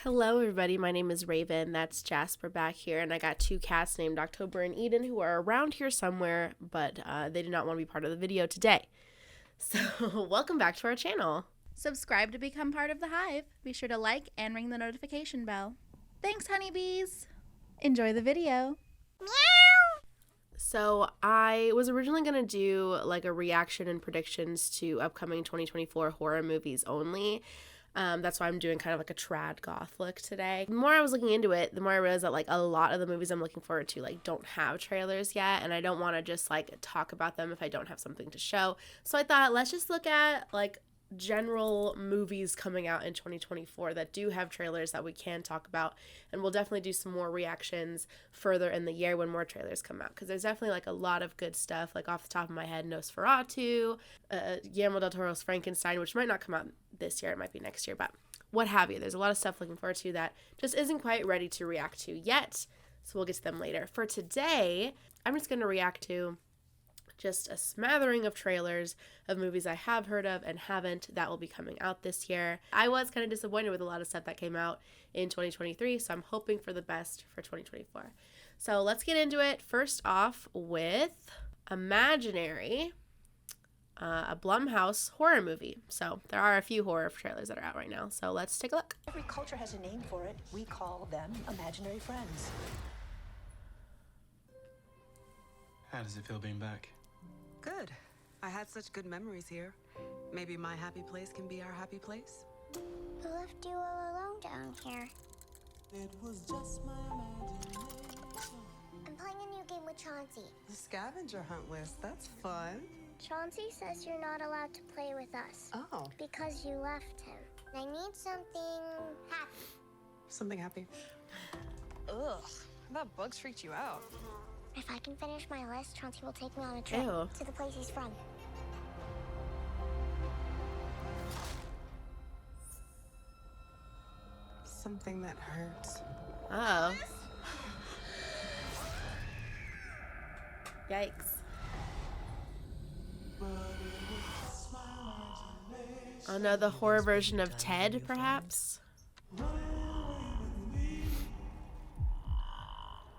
Hello everybody, my name is Raven, that's Jasper back here, and I got two cats named October and Eden who are around here somewhere, but they did not want to be part of the video today. So, welcome back to our channel. Subscribe to become part of the hive. Be sure to like and ring the notification bell. Thanks, honeybees. Enjoy the video. So, I was originally going to do like a reaction and predictions to upcoming 2024 horror movies only. That's why I'm doing kind of like a trad goth look today. The more I was looking into it, the more I realized that like a lot of the movies I'm looking forward to like don't have trailers yet, and I don't want to just like talk about them if I don't have something to show. So I thought let's just look at like general movies coming out in 2024 that do have trailers that we can talk about, and we'll definitely do some more reactions further in the year when more trailers come out, because there's definitely like a lot of good stuff. Like off the top of my head, Nosferatu, Guillermo del Toro's Frankenstein, which might not come out this year, it might be next year, but what have you. There's a lot of stuff looking forward to that just isn't quite ready to react to yet, so we'll get to them later. For today, I'm just going to react to just a smattering of trailers of movies I have heard of and haven't that will be coming out this year. I was kind of disappointed with a lot of stuff that came out in 2023, so I'm hoping for the best for 2024. So let's get into it. First off with Imaginary, a Blumhouse horror movie. So there are a few horror trailers that are out right now, so let's take a look. Every culture has a name for it. We call them imaginary friends. How does it feel being back? Good. I had such good memories here. Maybe my happy place can be our happy place? Who left you all alone down here? It was just my imagination. I'm playing a new game with Chauncey. The scavenger hunt list. That's fun. Chauncey says you're not allowed to play with us. Oh. Because you left him. I need something happy. Something happy. Ugh. That bugs freaked you out. If I can finish my list, Chauncey will take me on a trip Ew. to the place he's from. Something that hurts. Oh. Yikes. Oh no, the horror version of Ted, perhaps?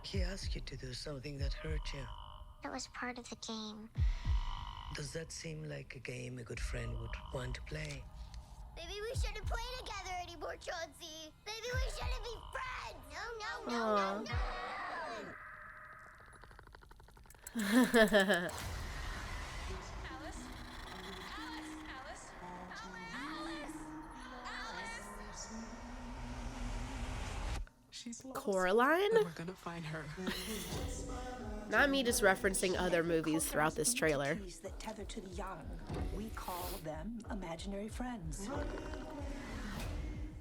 He asked you to do something that hurt you. That was part of the game. Does that seem like a game a good friend would want to play? Maybe we shouldn't play together anymore, Chauncey. Maybe we shouldn't be friends. No. She's lost. Coraline? And we're gonna find her. Not me just referencing other movies throughout this trailer. Entities that tether to the young. We call them imaginary friends.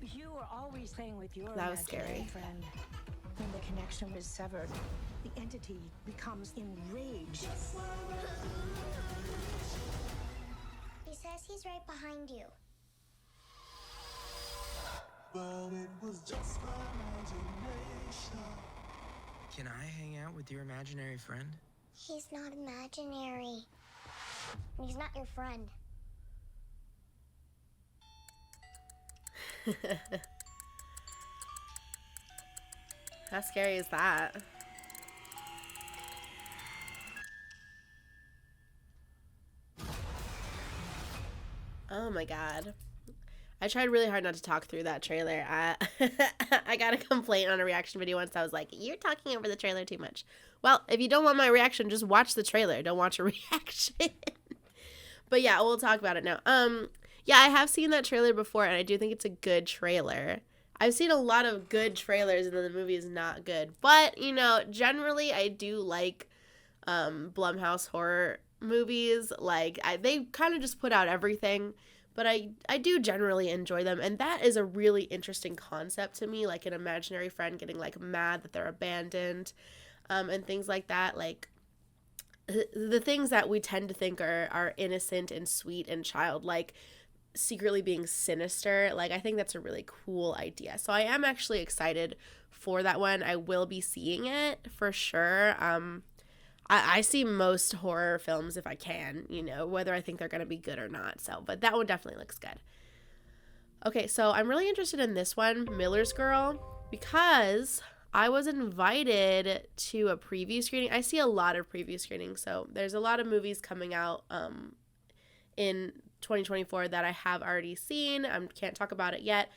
You are always playing with your That was imaginary scary. friend. When the connection is severed, the entity becomes enraged. He says he's right behind you. But it was just my imagination. Can I hang out with your imaginary friend? He's not imaginary. He's not your friend. How scary is that? Oh my god. I tried really hard not to talk through that trailer. I got a complaint on a reaction video once. I was like, you're talking over the trailer too much. Well, if you don't want my reaction, just watch the trailer. Don't watch a reaction. But yeah, we'll talk about it now. Yeah, I have seen that trailer before, and I do think it's a good trailer. I've seen a lot of good trailers, and then the movie is not good. But, you know, generally I do like Blumhouse horror movies. Like, they kind of just put out everything. But I do generally enjoy them, and that is a really interesting concept to me, like an imaginary friend getting, like, mad that they're abandoned, and things like that. Like, the things that we tend to think are innocent and sweet and childlike secretly being sinister. Like, I think that's a really cool idea. So I am actually excited for that one. I will be seeing it for sure. I see most horror films if I can, you know, whether I think they're going to be good or not. So, but that one definitely looks good. Okay, so I'm really interested in this one, Miller's Girl, because I was invited to a preview screening. I see a lot of preview screenings, so there's a lot of movies coming out in 2024 that I have already seen. I can't talk about it yet.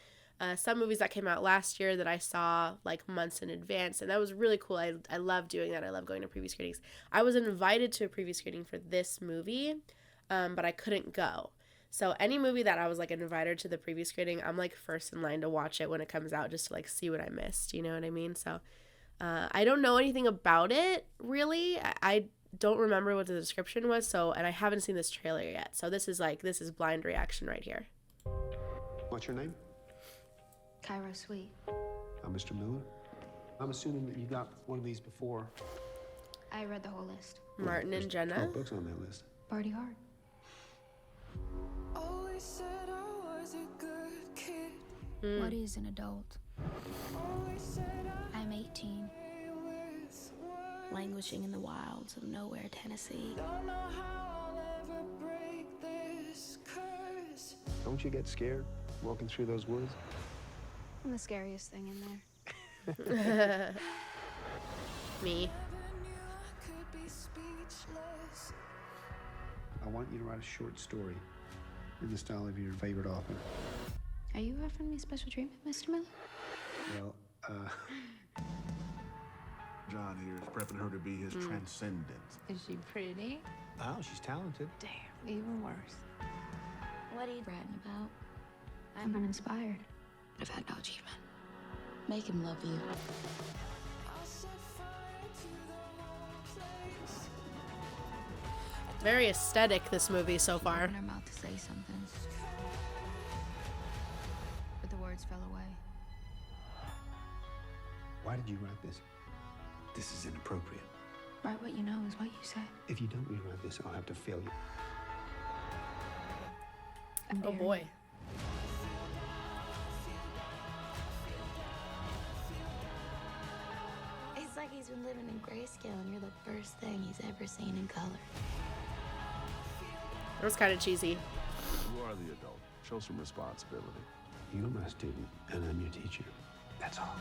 Some movies that came out last year that I saw like months in advance, and that was really cool. I love doing that. I love going to preview screenings. I was invited to a preview screening for this movie, but I couldn't go. So any movie that I was like invited to the preview screening, I'm like first in line to watch it when it comes out, just to like see what I missed. You know what I mean? So I don't know anything about it really. I don't remember what the description was. And I haven't seen this trailer yet. So this is blind reaction right here. What's your name? Cairo Sweet. I'm Mr. Miller. I'm assuming that you got one of these before. I read the whole list. Martin and Jenna. 12 books on that list. Party hard. Always said I was a good kid. What is an adult? Always said I'm 18. with one. Languishing in the wilds of nowhere, Tennessee. Don't know how I'll ever break this curse. Don't you get scared walking through those woods? I'm the scariest thing in there. Me. Could be speechless. I want you to write a short story in the style of your favorite author. Are you offering me special treatment, Mr. Miller? Well, John here is prepping her to be his transcendent. Is she pretty? oh, she's talented. Damn, even worse. What are you writing about? I'm uninspired. I've had no achievement. Make him love you. I'll set fire to the whole place. Very aesthetic, this movie so far. Opened her mouth to say something, but the words fell away. Why did you write this? This is inappropriate. Write what you know is what you say. If you don't rewrite this, I'll have to fail you. I'm Oh daring. boy. It's like he's been living in grayscale, and you're the first thing he's ever seen in color. It was kind of cheesy. You are the adult. Show some responsibility. You're my student, and I'm your teacher. That's all.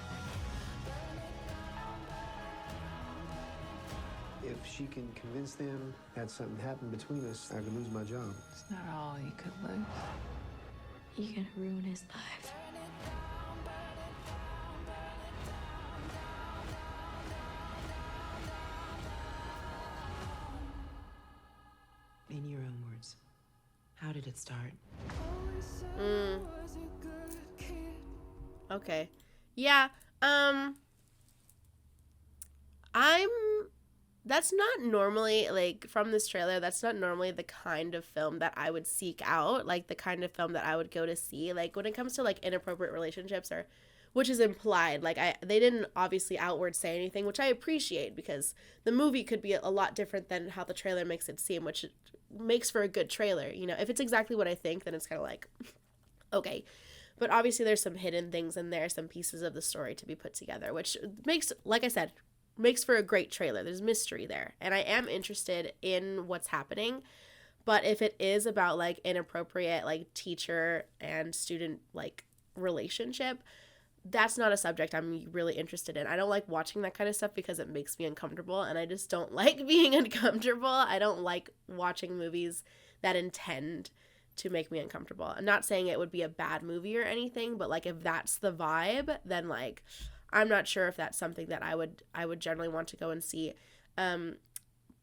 If she can convince them that something happened between us, I could lose my job. It's not all you could lose. You're gonna ruin his life. In your own words, how did it start? Okay. Yeah. That's not normally, like, from this trailer, that's not normally the kind of film that I would seek out, like, the kind of film that I would go to see. Like, when it comes to, like, inappropriate relationships, or, which is implied, like, they didn't obviously outward say anything, which I appreciate, because the movie could be a lot different than how the trailer makes it seem, which makes for a good trailer, you know? If it's exactly what I think, then it's kind of like, okay. But obviously there's some hidden things in there, some pieces of the story to be put together, which makes, like I said, makes for a great trailer. There's mystery there. And I am interested in what's happening. But if it is about, like, inappropriate, like, teacher and student, like, relationship, that's not a subject I'm really interested in. I don't like watching that kind of stuff because it makes me uncomfortable. And I just don't like being uncomfortable. I don't like watching movies that intend to make me uncomfortable. I'm not saying it would be a bad movie or anything, but, like, if that's the vibe, then, like, I'm not sure if that's something that I would generally want to go and see.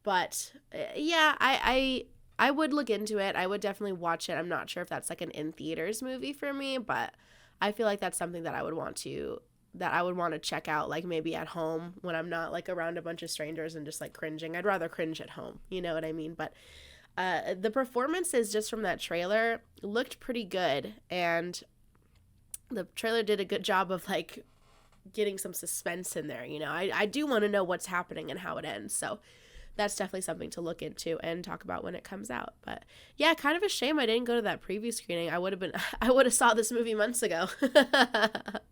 But yeah, I would look into it. I would definitely watch it. I'm not sure if that's like an in theaters movie for me, but I feel like that's something that I would want to check out, like maybe at home when I'm not like around a bunch of strangers and just like cringing. I'd rather cringe at home, you know what I mean? But the performances just from that trailer looked pretty good, and the trailer did a good job of like getting some suspense in there, you know. I do want to know what's happening and how it ends, so that's definitely something to look into and talk about when it comes out. But yeah, kind of a shame I didn't go to that preview screening. I would have saw this movie months ago. But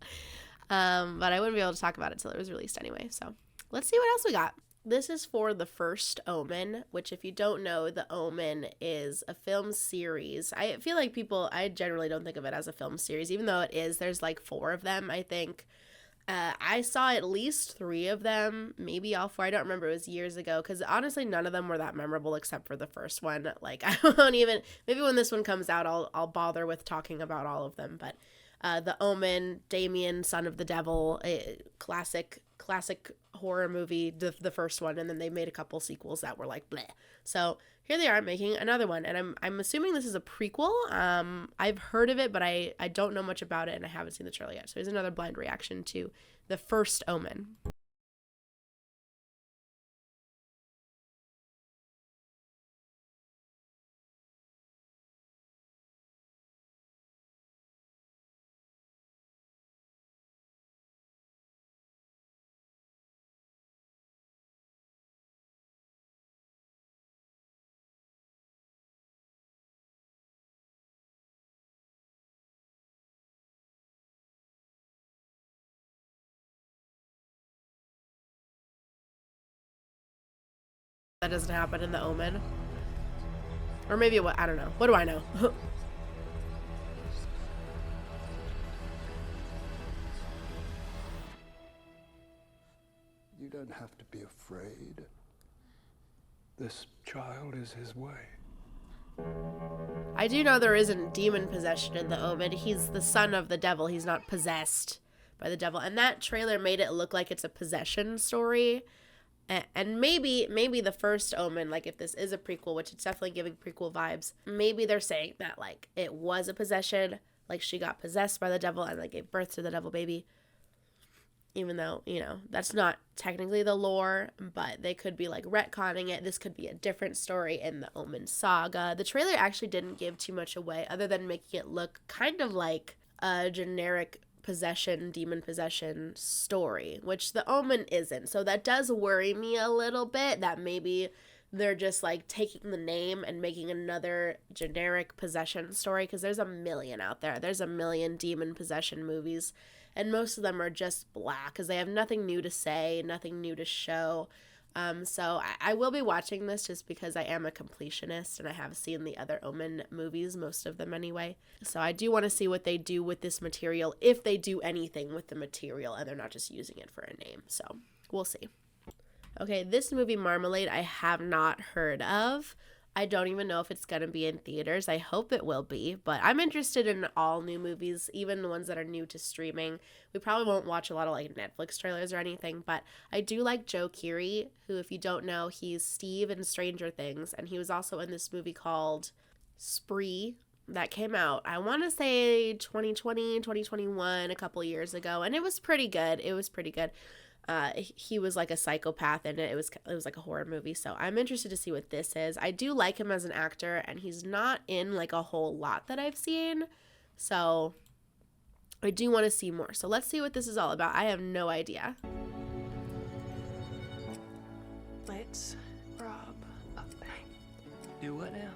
I wouldn't be able to talk about it till it was released anyway. So let's see what else we got. This is for The First Omen, which if you don't know, The Omen is a film series. I feel like I generally don't think of it as a film series, even though it is. There's like 4 of them, I think. I saw at least 3 of them, maybe all 4. I don't remember. It was years ago, because honestly, none of them were that memorable except for the first one. Like, I won't even, maybe when this one comes out, I'll bother with talking about all of them. But The Omen, Damien, Son of the Devil, a classic horror movie, the first one, and then they made a couple sequels that were like bleh. So here they are making another one, and I'm assuming this is a prequel. I've heard of it, but I don't know much about it, and I haven't seen the trailer yet. So here's another blind reaction to The First Omen. That doesn't happen in The Omen. Or maybe what, I don't know. What do I know? You don't have to be afraid. This child is his way. I do know there isn't demon possession in The Omen. He's the son of the devil. He's not possessed by the devil. And that trailer made it look like it's a possession story. And maybe The First Omen, like if this is a prequel, which it's definitely giving prequel vibes, maybe they're saying that like it was a possession, like she got possessed by the devil and like gave birth to the devil baby. Even though, you know, that's not technically the lore, but they could be like retconning it. This could be a different story in the Omen saga. The trailer actually didn't give too much away other than making it look kind of like a generic demon possession story, which The Omen isn't. So that does worry me a little bit that maybe they're just like taking the name and making another generic possession story, because there's a million out there. There's a million demon possession movies, and most of them are just black because they have nothing new to say, nothing new to show. So I will be watching this just because I am a completionist and I have seen the other Omen movies, most of them anyway. So I do want to see what they do with this material, if they do anything with the material and they're not just using it for a name. So we'll see. Okay, this movie Marmalade I have not heard of. I don't even know if it's going to be in theaters. I hope it will be, but I'm interested in all new movies, even the ones that are new to streaming. We probably won't watch a lot of like Netflix trailers or anything, but I do like Joe Keery, who, if you don't know, he's Steve in Stranger Things, and he was also in this movie called Spree that came out, I want to say 2020, 2021, a couple years ago, and it was pretty good. He was like a psychopath in it. It was like a horror movie. So I'm interested to see what this is. I do like him as an actor, and he's not in like a whole lot that I've seen. So I do want to see more. So let's see what this is all about. I have no idea. Let's rob a bank. Do what now?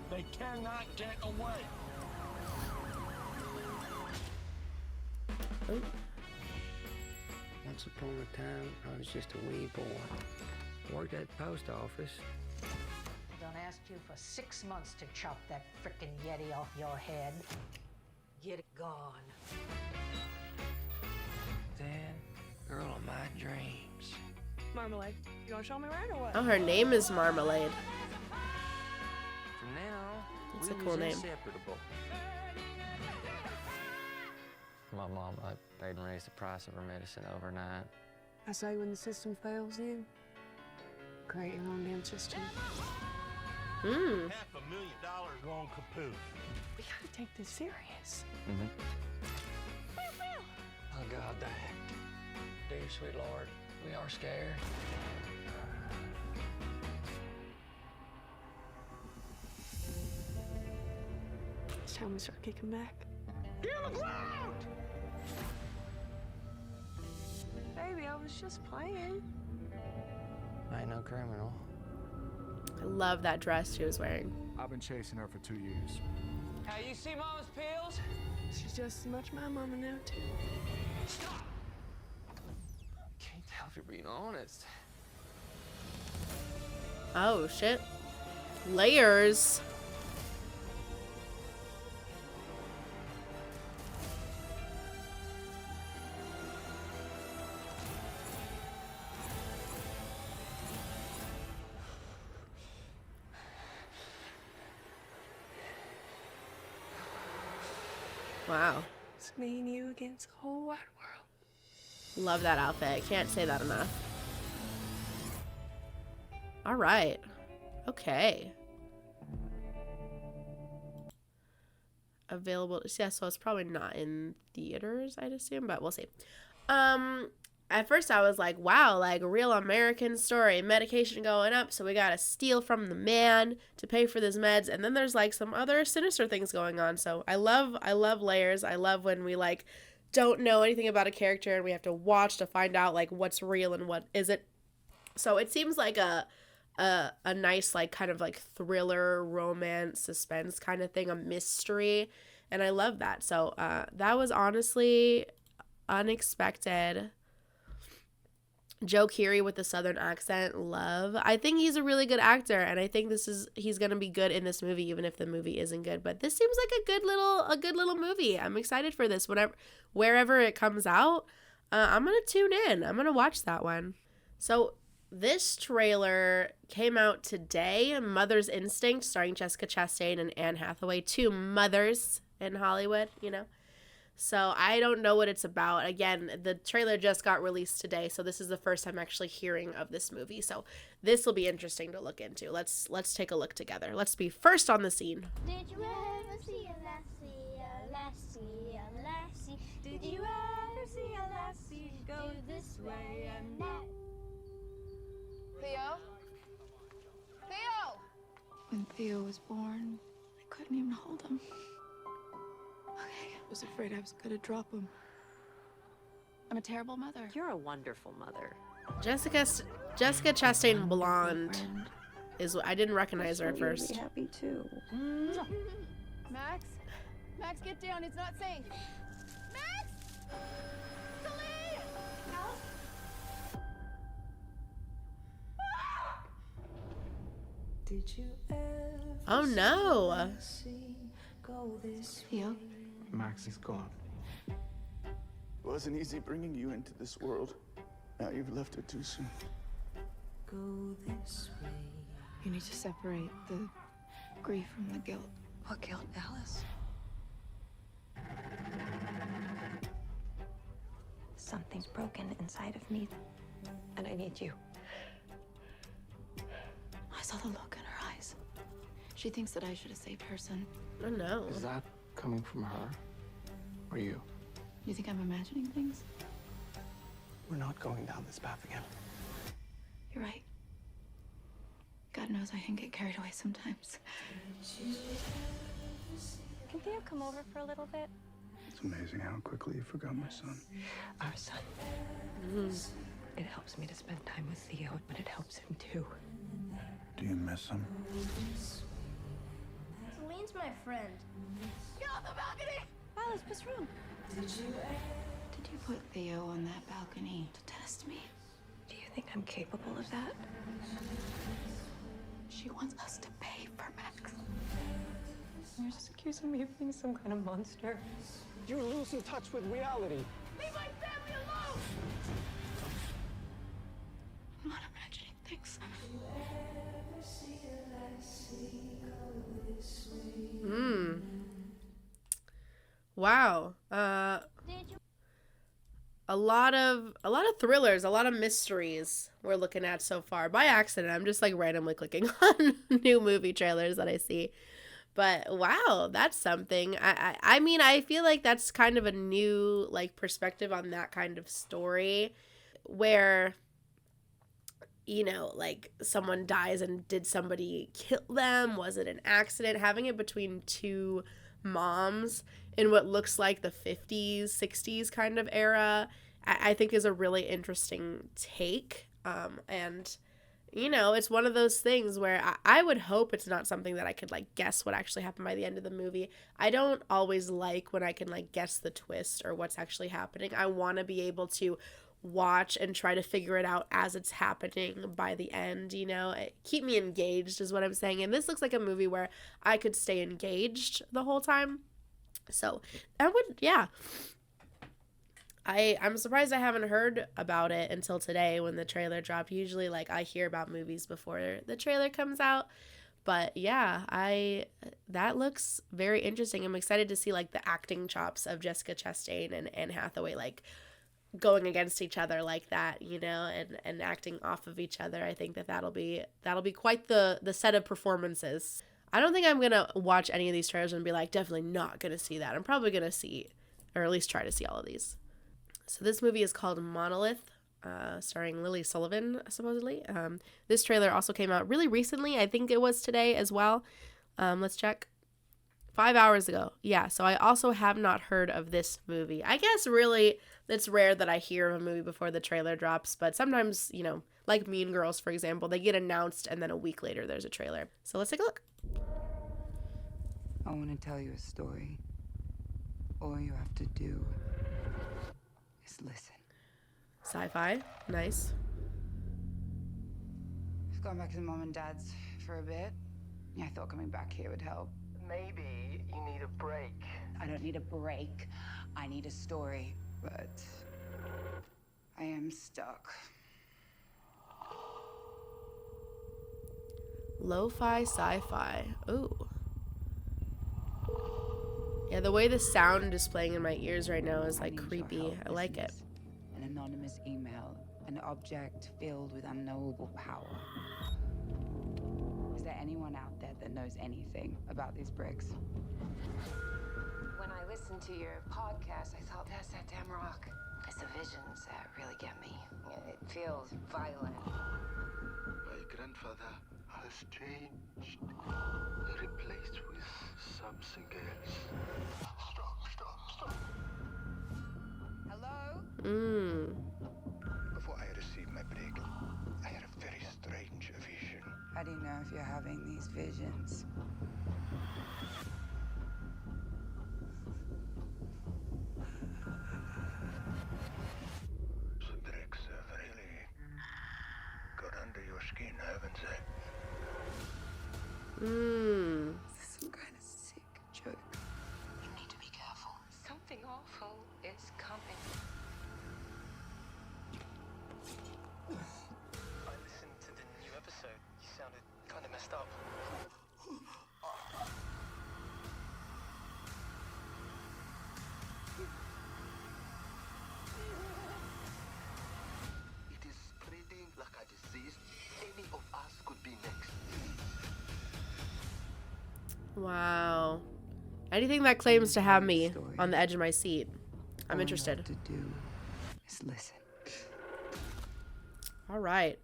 They cannot get away. Oh. Once upon a time, I was just a wee boy. Worked at the post office. I done asked you for 6 months to chop that frickin' Yeti off your head. Get it gone. Then, girl of my dreams. Marmalade, you wanna show me around or what? Oh, her name is Marmalade. From now, That's we a cool was name. inseparable. My mom, they didn't raise the price of her medicine overnight. I say when the system fails you, create your own damn system. Hmm. $500,000 gone kaput. We gotta take this serious. Oh, God, Dad. Dear sweet Lord, we are scared. It's time we start kicking back. Get on the ground! Baby, I was just playing. I ain't no criminal. I love that dress she was wearing. I've been chasing her for 2 years. Hey, you see Mama's pills? She's just as much my mama now, too. Can't tell if you're being being honest. Oh, shit. Layers. Wow. It's me and you against the whole wide world. Love that outfit. Can't say that enough. All right. Okay. Available. Yeah, so it's probably not in theaters, I'd assume, but we'll see. At first I was like, wow, like real American story, medication going up, so we gotta steal from the man to pay for these meds, and then there's like some other sinister things going on. So I love layers. I love when we like don't know anything about a character and we have to watch to find out like what's real and what isn't. So it seems like a nice like kind of like thriller, romance, suspense kind of thing, a mystery, and I love that. So that was honestly unexpected. Joe Keery with the southern accent, love. I think he's a really good actor, and I think he's gonna be good in this movie, even if the movie isn't good. But this seems like a good little movie. I'm excited for this. Wherever it comes out, I'm gonna tune in. I'm gonna watch that one. So this trailer came out today. Mother's Instinct, starring Jessica Chastain and Anne Hathaway, two mothers in Hollywood, you know. So I don't know what it's about. Again, the trailer just got released today, so this is the first time actually hearing of this movie. So this will be interesting to look into. Let's take a look together. Let's be first on the scene. Did you ever see a lassie, a lassie, a lassie? Did you ever see a lassie go this way and that? Theo? Theo! When Theo was born, I couldn't even hold him. I was afraid I was gonna drop him. I'm a terrible mother. You're a wonderful mother. Jessica Chastain blonde is what I didn't recognize her at first. Be happy too. Max, get down. It's not safe. Max, Celine! Did you ever Oh no. go this Theo? Max is gone. It wasn't easy bringing you into this world. Now you've left it too soon. go this way? You need to separate the grief from the guilt. What guilt, Alice? Something's broken inside of me, and I need you. I saw the look in her eyes. She thinks that I should have saved her son. Oh no. Is that coming from her? Or you? You think I'm imagining things? We're not going down this path again. You're right. God knows I can get carried away sometimes. Can Theo come over for a little bit? It's amazing how quickly you forgot my son. Our son. It helps me to spend time with Theo, but it helps him too. Do you miss him? Celine's my friend. Get off the balcony! Alice, what's wrong? Did you put Theo on that balcony to test me? Do you think I'm capable of that? She wants us to pay for Max. You're just accusing me of being some kind of monster. You're losing touch with reality. Leave my family alone! I'm not imagining things. Wow. A lot of thrillers, a lot of mysteries we're looking at so far. By accident, I'm just like randomly clicking on new movie trailers that I see. But wow, that's something. I mean, I feel like that's kind of a new like perspective on that kind of story where, you know, like someone dies and did somebody kill them? Was it an accident? Having it between two moms in what looks like the 50s, 60s kind of era, I think is a really interesting take. And, you know, it's one of those things where I would hope it's not something that I could, like, guess what actually happened by the end of the movie. I don't always like when I can, like, guess the twist or what's actually happening. I want to be able to watch and try to figure it out as it's happening by the end, you know. Keep me engaged is what I'm saying. And this looks like a movie where I could stay engaged the whole time. So I would, yeah. I'm surprised I haven't heard about it until today when the trailer dropped. Usually, like, I hear about movies before the trailer comes out. But yeah, that looks very interesting. I'm excited to see, like, the acting chops of Jessica Chastain and Anne Hathaway, like, going against each other like that, you know, and acting off of each other. I think that'll be quite the set of performances. I don't think I'm gonna watch any of these trailers and be like, definitely not gonna see that. I'm probably gonna see, or at least try to see all of these. So this movie is called Monolith, starring Lily Sullivan, supposedly. This trailer also came out really recently. I think it was today as well. Let's check. 5 hours ago. Yeah, so I also have not heard of this movie. I guess really it's rare that I hear of a movie before the trailer drops, but sometimes, you know, like Mean Girls, for example, they get announced and then a week later there's a trailer. So let's take a look. I want to tell you a story. All you have to do is listen. Sci-fi. Nice. I've gone back to Mom and Dad's for a bit. I thought coming back here would help. Maybe you need a break. I don't need a break. I need a story. But I am stuck. Lo-fi sci-fi. Ooh. Yeah, the way the sound is playing in my ears right now is like creepy. I like it. An anonymous email. An object filled with unknowable power. Is there anyone out there that knows anything about these bricks? When I listened to your podcast, I thought, that's that damn rock. It's the visions that really get me. It feels violent. My grandfather has changed, replaced with something else. Stop. Hello? Before I received my break, I had a very strange vision. How do you know if you're having these visions? The bricks have really got under your skin, haven't they? This is some kind of sick joke. You need to be careful. Something awful is coming. I listened to the new episode. You sounded kind of messed up. It is spreading like a disease. Any of us could be next. Wow. Anything that claims to have me on the edge of my seat. I'm interested. All you have to do is listen. All right.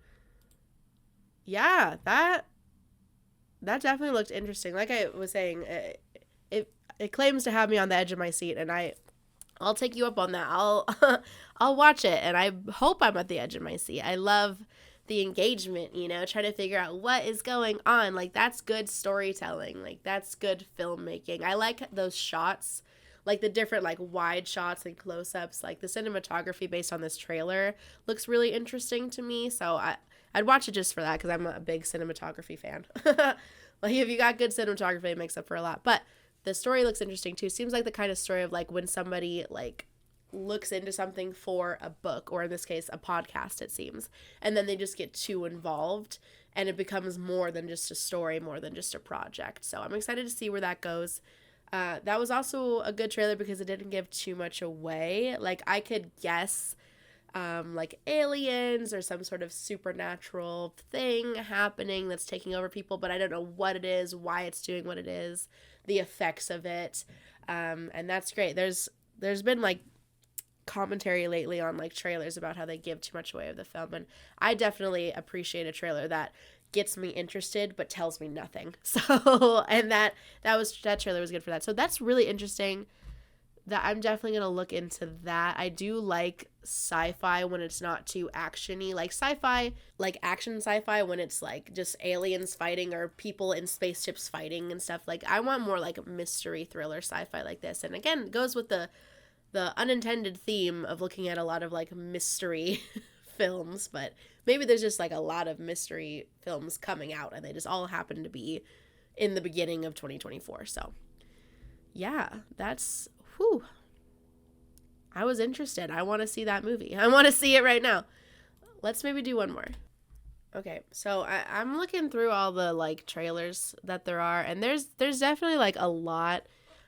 Yeah, that definitely looked interesting. Like I was saying, it claims to have me on the edge of my seat, and I'll take you up on that. I'll watch it, and I hope I'm at the edge of my seat. I love the engagement, you know, trying to figure out what is going on. Like, that's good storytelling. Like, that's good filmmaking. I like those shots, like the different like wide shots and close-ups. Like the cinematography based on this trailer looks really interesting to me. So I'd watch it just for that because I'm a big cinematography fan. Like, if you got good cinematography, it makes up for a lot. But the story looks interesting too. Seems like the kind of story of like when somebody like looks into something for a book, or in this case a podcast, it seems, and then they just get too involved and it becomes more than just a story, more than just a project. So I'm excited to see where that goes. That was also a good trailer because it didn't give too much away. Like, I could guess like aliens or some sort of supernatural thing happening that's taking over people, but I don't know what it is, why it's doing what it is, the effects of it, and that's great. There's been like commentary lately on like trailers about how they give too much away of the film, and I definitely appreciate a trailer that gets me interested but tells me nothing. So, and that trailer was good for that. So that's really interesting. That I'm definitely gonna look into that. I do like sci-fi when it's not too actiony, like sci-fi, like action sci-fi when it's like just aliens fighting or people in spaceships fighting and stuff. Like, I want more like mystery thriller sci-fi like this. And again, it goes with the the unintended theme of looking at a lot of like mystery films, but maybe there's just like a lot of mystery films coming out and they just all happen to be in the beginning of 2024. So yeah, that's, whew. I was interested. I want to see that movie. I want to see it right now. Let's maybe do one more. Okay, so I'm looking through all the like trailers that there are, and there's definitely like a lot.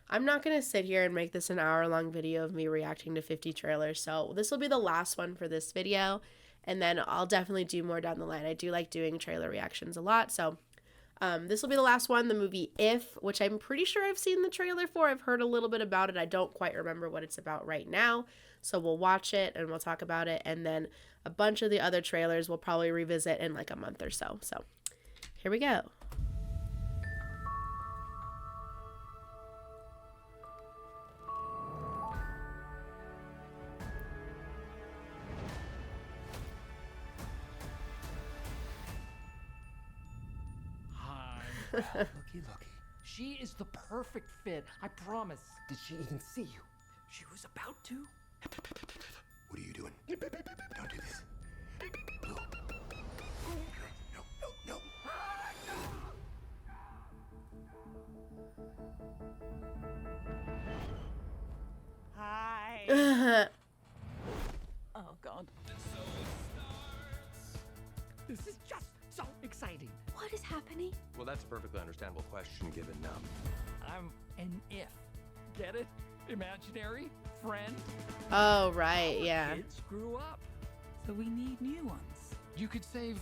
I'm not going to sit here and make this an hour-long video of me reacting to 50 trailers, so this will be the last one for this video, and then I'll definitely do more down the line. I do like doing trailer reactions a lot, so this will be the last one, the movie If, which I'm pretty sure I've seen the trailer for. I've heard a little bit about it. I don't quite remember what it's about right now, so we'll watch it and we'll talk about it, and then a bunch of the other trailers we'll probably revisit in like a month or so. So here we go. Looky, looky. She is the perfect fit, I promise. Did she even see you? She was about to. What are you doing? Don't do this. Blue. No. Hi. Oh, God. This is just so exciting. What is happening? Well, that's a perfectly understandable question given I'm an if. Get it? Imaginary friend? Oh, right, yeah. Kids grew up, so we need new ones. You could save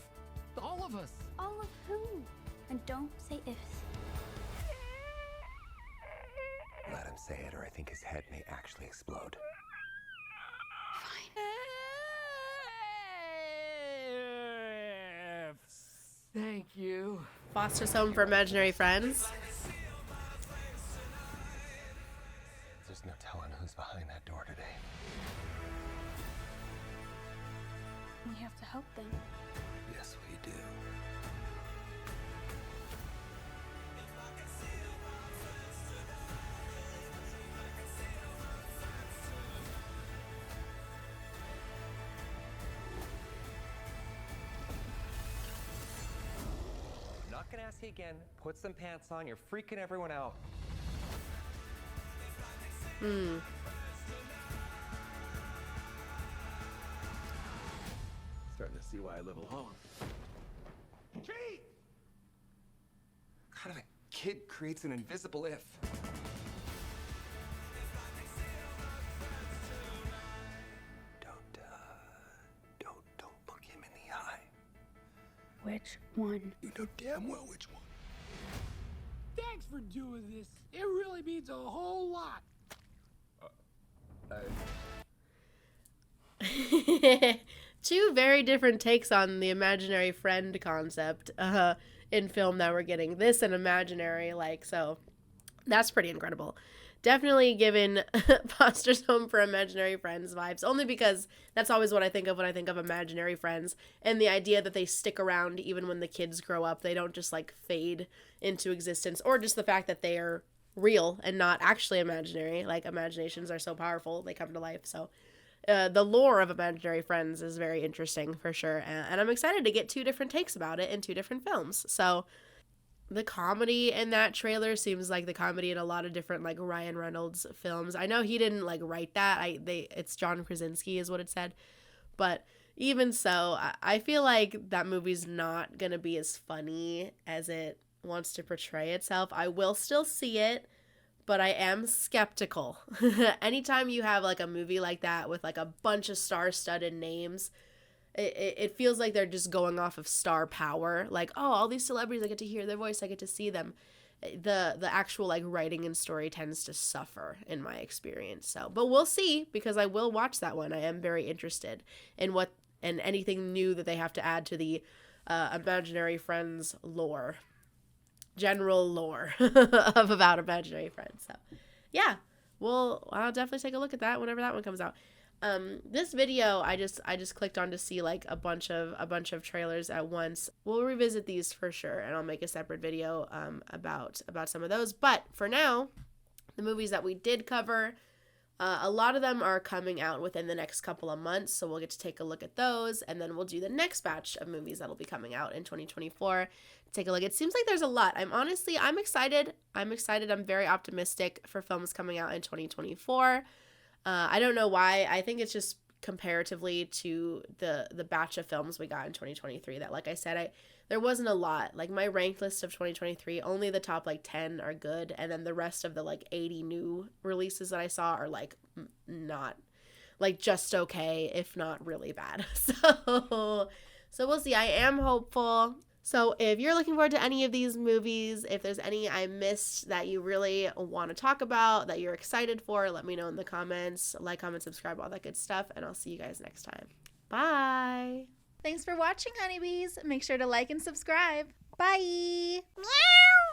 all of us. All of who? And don't say ifs. Let him say it, or I think his head may actually explode. Thank you. Foster's Home for Imaginary Friends. There's no telling who's behind that door today. We have to help them. Yes, we do. I'm not gonna ask you again. Put some pants on. You're freaking everyone out. Starting to see why I live alone. Tree! What kind of a kid creates an invisible if? Don't look him in the eye. Which one? You know damn well which one. Thanks for doing this. It really means a whole lot. Two very different takes on the imaginary friend concept in film that we're getting. This and imaginary, like, so that's pretty incredible. Definitely given Foster's Home for Imaginary Friends vibes, only because that's always what I think of when I think of imaginary friends, and the idea that they stick around even when the kids grow up. They don't just like fade into existence, or just the fact that they are real and not actually imaginary. Like, imaginations are so powerful, they come to life. So the lore of imaginary friends is very interesting for sure, and I'm excited to get two different takes about it in two different films. So the comedy in that trailer seems like the comedy in a lot of different like Ryan Reynolds films. I know he didn't like write that. It's John Krasinski is what it said. But even so, I feel like that movie's not going to be as funny as it wants to portray itself. I will still see it, but I am skeptical. Anytime you have like a movie like that with like a bunch of star-studded names, it feels like they're just going off of star power. Like, oh, all these celebrities, I get to hear their voice, I get to see them. The actual like writing and story tends to suffer in my experience. So, but we'll see, because I will watch that one. I am very interested in what and anything new that they have to add to the imaginary friends lore, general lore of about imaginary friends. So, yeah, I'll definitely take a look at that whenever that one comes out. This video I just clicked on to see like a bunch of trailers at once. We'll revisit these for sure, and I'll make a separate video about some of those. But for now, the movies that we did cover, A lot of them are coming out within the next couple of months, so we'll get to take a look at those, and then we'll do the next batch of movies that'll be coming out in 2024. Take a look. It seems like there's a lot. I'm excited. I'm very optimistic for films coming out in 2024. I don't know why. I think it's just comparatively to the batch of films we got in 2023 that, like I said, there wasn't a lot. Like, my ranked list of 2023, only the top like 10 are good, and then the rest of the like 80 new releases that I saw are like not, like, just okay, if not really bad. So we'll see. I am hopeful. So if you're looking forward to any of these movies, if there's any I missed that you really want to talk about, that you're excited for, let me know in the comments. Like, comment, subscribe, all that good stuff, and I'll see you guys next time. Bye! Thanks for watching, honeybees. Make sure to like and subscribe. Bye! Meow!